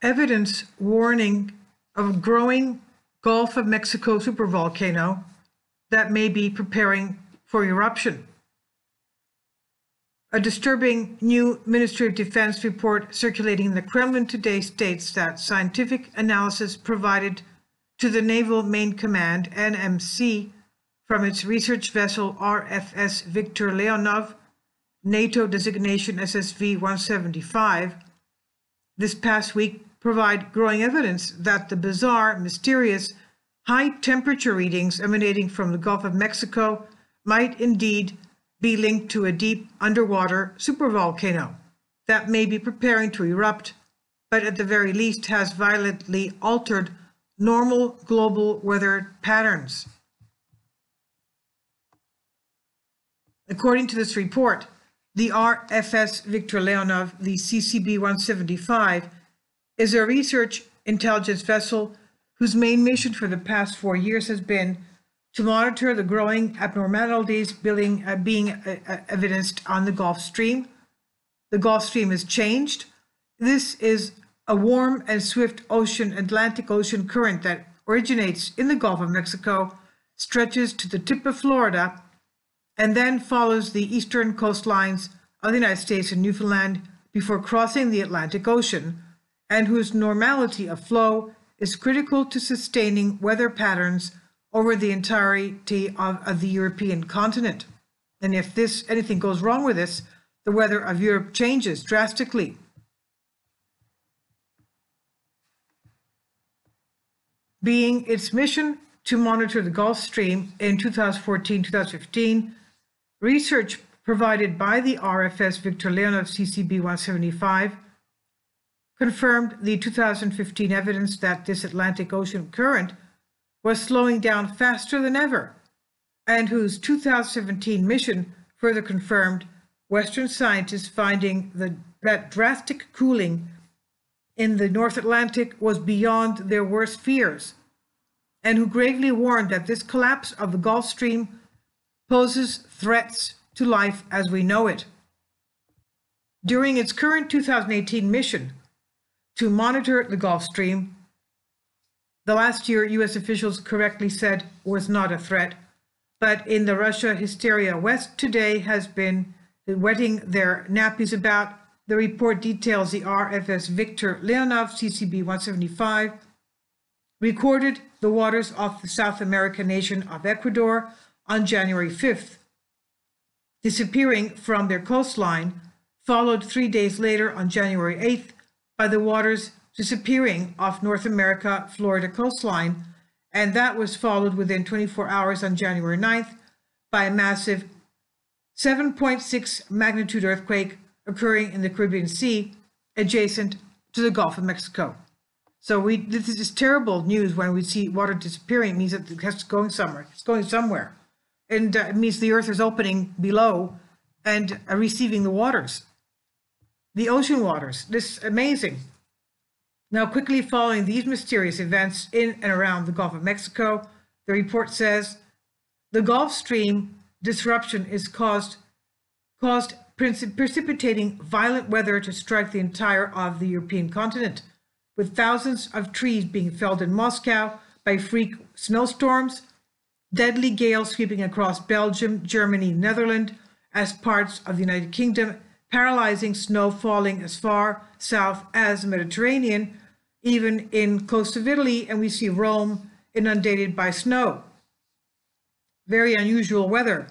evidence warning of a growing Gulf of Mexico supervolcano that may be preparing for eruption. A disturbing new Ministry of Defense report circulating in the Kremlin today states that scientific analysis provided to the Naval Main Command, NMC, from its research vessel RFS Viktor Leonov, NATO designation SSV-175, this past week provide growing evidence that the bizarre, mysterious, high temperature readings emanating from the Gulf of Mexico might indeed be linked to a deep underwater supervolcano that may be preparing to erupt, but at the very least has violently altered normal global weather patterns. According to this report, the RFS Viktor Leonov, the CCB-175, is a research intelligence vessel whose main mission for the past 4 years has been to monitor the growing abnormalities being evidenced on the Gulf Stream. The Gulf Stream has changed. This is a warm and swift Atlantic Ocean current that originates in the Gulf of Mexico, stretches to the tip of Florida, and then follows the eastern coastlines of the United States and Newfoundland before crossing the Atlantic Ocean, and whose normality of flow is critical to sustaining weather patterns over the entirety of the European continent. And if anything goes wrong with this, the weather of Europe changes drastically. Being its mission to monitor the Gulf Stream in 2014-2015, research provided by the RFS Viktor Leonov CCB-175 confirmed the 2015 evidence that this Atlantic Ocean current was slowing down faster than ever, and whose 2017 mission further confirmed Western scientists finding that drastic cooling in the North Atlantic was beyond their worst fears, and who gravely warned that this collapse of the Gulf Stream poses threats to life as we know it. During its current 2018 mission to monitor the Gulf Stream, the last year U.S. officials correctly said was not a threat, but in the Russia hysteria West today has been wetting their nappies about. The report details the RFS Viktor Leonov CCB-175 recorded the waters off the South American nation of Ecuador on January 5th, disappearing from their coastline, followed 3 days later on January 8th by the waters disappearing off North America, Florida coastline, and that was followed within 24 hours on January 9th by a massive 7.6 magnitude earthquake occurring in the Caribbean Sea adjacent to the Gulf of Mexico. So this is terrible news when we see water disappearing. It means that it's going somewhere. It's going somewhere. And it means the earth is opening below and receiving the waters, the ocean waters. This is amazing. Now, quickly following these mysterious events in and around the Gulf of Mexico, the report says the Gulf Stream disruption is caused precipitating violent weather to strike the entire of the European continent, with thousands of trees being felled in Moscow by freak snowstorms, deadly gales sweeping across Belgium, Germany, Netherlands, as parts of the United Kingdom, paralyzing snow falling as far south as the Mediterranean, even in coast of Italy, and we see Rome inundated by snow. Very unusual weather.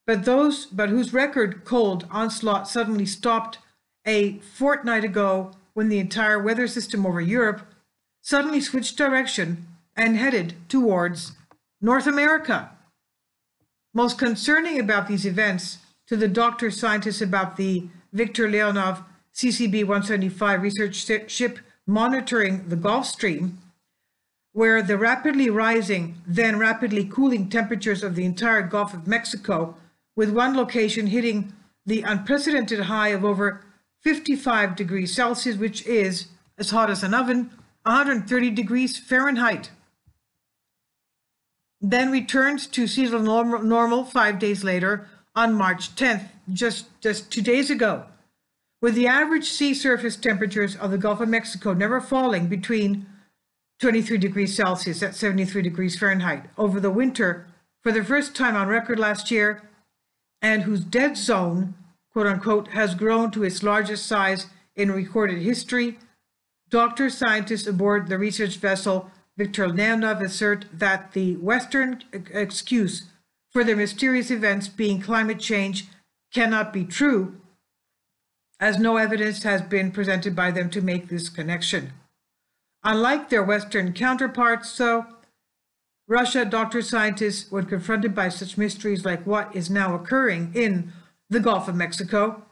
But whose record cold onslaught suddenly stopped a fortnight ago when the entire weather system over Europe suddenly switched direction and headed towards North America. Most concerning about these events to the doctor scientists about the Viktor Leonov CCB-175 research ship monitoring the Gulf Stream, where the rapidly rising, then rapidly cooling temperatures of the entire Gulf of Mexico, with one location hitting the unprecedented high of over 55 degrees Celsius, which is as hot as an oven, 130 degrees Fahrenheit. Then returned to seasonal normal 5 days later on March 10th, just 2 days ago, with the average sea surface temperatures of the Gulf of Mexico never falling between 23 degrees Celsius, that's 73 degrees Fahrenheit, over the winter for the first time on record last year, and whose dead zone, quote unquote, has grown to its largest size in recorded history, scientists aboard the research vessel Viktor Leonov assert that the Western excuse for the mysterious events being climate change cannot be true, as no evidence has been presented by them to make this connection. Unlike their Western counterparts, though, Russia doctor scientists, when confronted by such mysteries like what is now occurring in the Gulf of Mexico,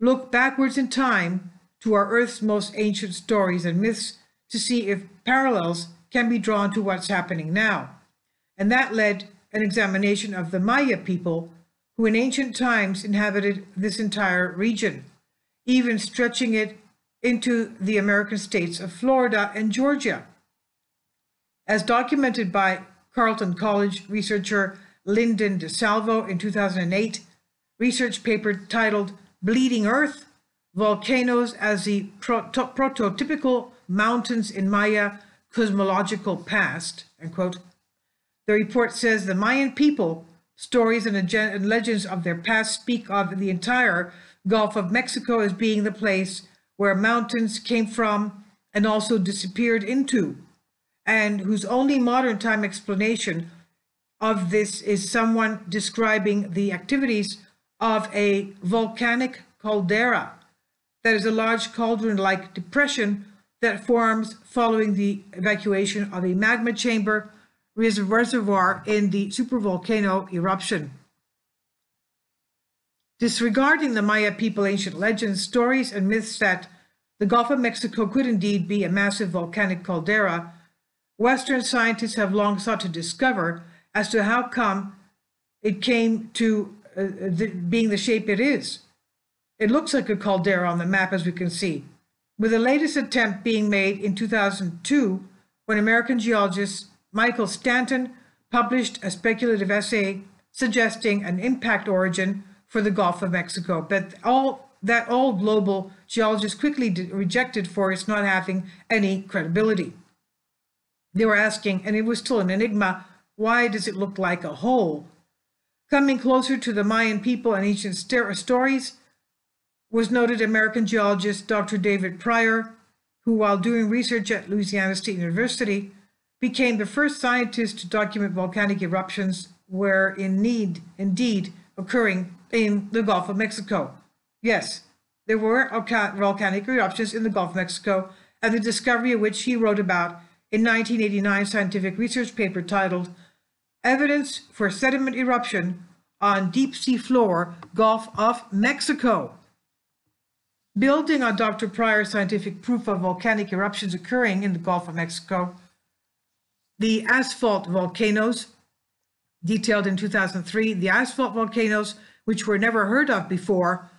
look backwards in time to our Earth's most ancient stories and myths to see if parallels can be drawn to what's happening now. And that led an examination of the Maya people, who in ancient times inhabited this entire region, even stretching it into the American states of Florida and Georgia. As documented by Carleton College researcher Lyndon DeSalvo in 2008, research paper titled Bleeding Earth, Volcanoes as the Prototypical Mountains in Maya Cosmological Past, unquote. The report says the Mayan people, stories and legends of their past speak of the entire Gulf of Mexico as being the place where mountains came from and also disappeared into, and whose only modern time explanation of this is someone describing the activities of a volcanic caldera, that is a large cauldron-like depression that forms following the evacuation of a magma chamber reservoir in the supervolcano eruption. Disregarding the Maya people ancient legends, stories, and myths that the Gulf of Mexico could indeed be a massive volcanic caldera, Western scientists have long sought to discover as to how come it came to being the shape it is. It looks like a caldera on the map, as we can see, with the latest attempt being made in 2002 when American geologist Michael Stanton published a speculative essay suggesting an impact origin for the Gulf of Mexico, but all global geologists quickly rejected for its not having any credibility. They were asking, and it was still an enigma, why does it look like a hole? Coming closer to the Mayan people and ancient stories was noted American geologist Dr. David Pryor, who, while doing research at Louisiana State University, became the first scientist to document volcanic eruptions were indeed occurring in the Gulf of Mexico. Yes, there were volcanic eruptions in the Gulf of Mexico, and the discovery of which he wrote about in 1989 scientific research paper titled Evidence for Sediment Eruption on Deep Sea Floor, Gulf of Mexico. Building on Dr. Pryor's scientific proof of volcanic eruptions occurring in the Gulf of Mexico, the asphalt volcanoes, detailed in 2003, the asphalt volcanoes, which were never heard of before,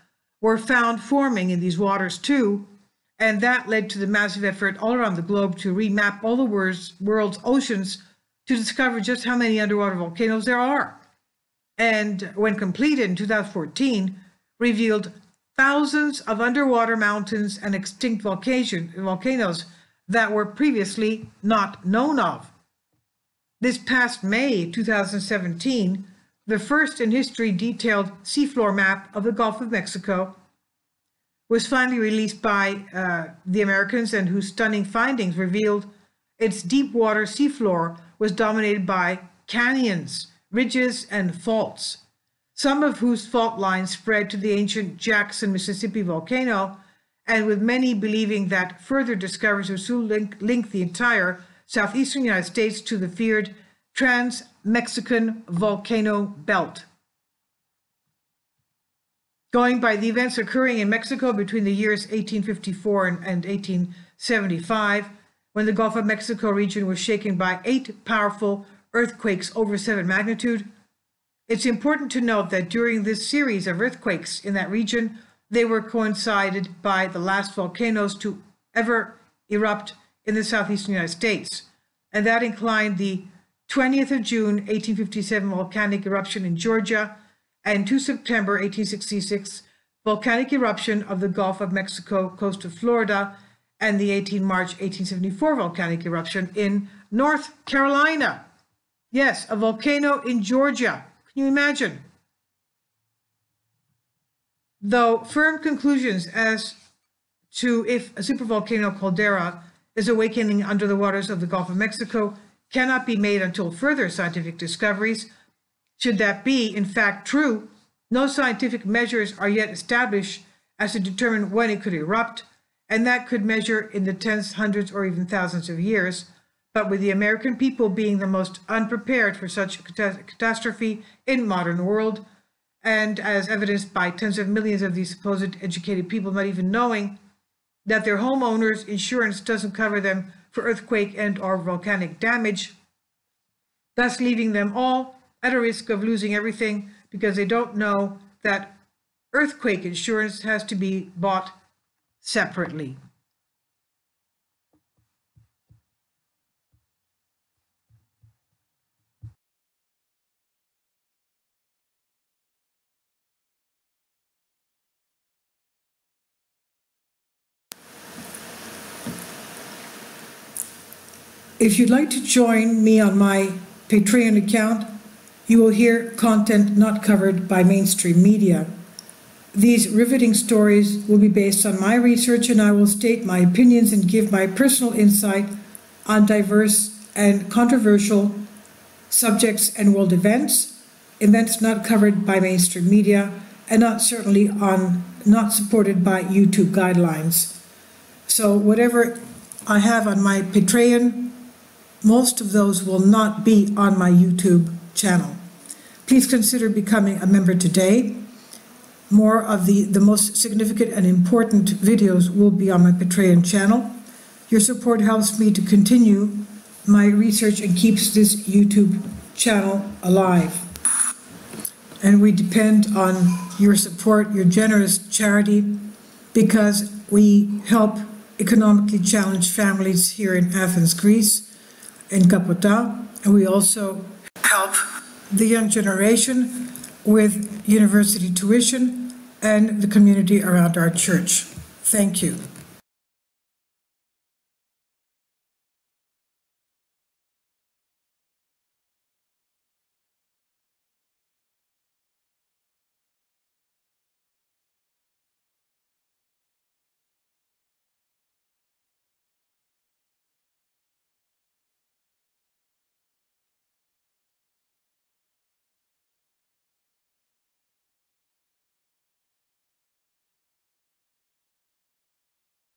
were found forming in these waters too, and that led to the massive effort all around the globe to remap all the world's oceans to discover just how many underwater volcanoes there are. And when completed in 2014, revealed thousands of underwater mountains and extinct volcanoes that were previously not known of. This past May 2017, the first in history detailed seafloor map of the Gulf of Mexico was finally released by the Americans, and whose stunning findings revealed its deep water seafloor was dominated by canyons, ridges, and faults, some of whose fault lines spread to the ancient Jackson, Mississippi volcano, and with many believing that further discoveries would soon link the entire southeastern United States to the feared trans-Mexican volcano belt. Going by the events occurring in Mexico between the years 1854 and 1875, when the Gulf of Mexico region was shaken by 8 powerful earthquakes over 7 magnitude, it's important to note that during this series of earthquakes in that region, they were coincided by the last volcanoes to ever erupt in the southeastern United States, and that included the 20th of June 1857 volcanic eruption in Georgia, and 2 September 1866 volcanic eruption of the Gulf of Mexico, coast of Florida, and the 18 March 1874 volcanic eruption in North Carolina. Yes, a volcano in Georgia. Can you imagine? Though firm conclusions as to if a supervolcano caldera is awakening under the waters of the Gulf of Mexico cannot be made until further scientific discoveries. Should that be, in fact, true, no scientific measures are yet established as to determine when it could erupt, and that could measure in the tens, hundreds, or even thousands of years. But with the American people being the most unprepared for such a catastrophe in modern world, and as evidenced by tens of millions of these supposed educated people not even knowing that their homeowners' insurance doesn't cover them for earthquake and or volcanic damage, thus leaving them all at a risk of losing everything because they don't know that earthquake insurance has to be bought separately. If you'd like to join me on my Patreon account, you will hear content not covered by mainstream media. These riveting stories will be based on my research, and I will state my opinions and give my personal insight on diverse and controversial subjects and world events not covered by mainstream media, and not supported by YouTube guidelines. So whatever I have on my Patreon, most of those will not be on my YouTube channel. Please consider becoming a member today. More of the most significant and important videos will be on my Patreon channel. Your support helps me to continue my research and keeps this YouTube channel alive. And we depend on your support, your generous charity, because we help economically challenged families here in Athens, Greece, in Kapota, and we also help the young generation with university tuition and the community around our church. Thank you.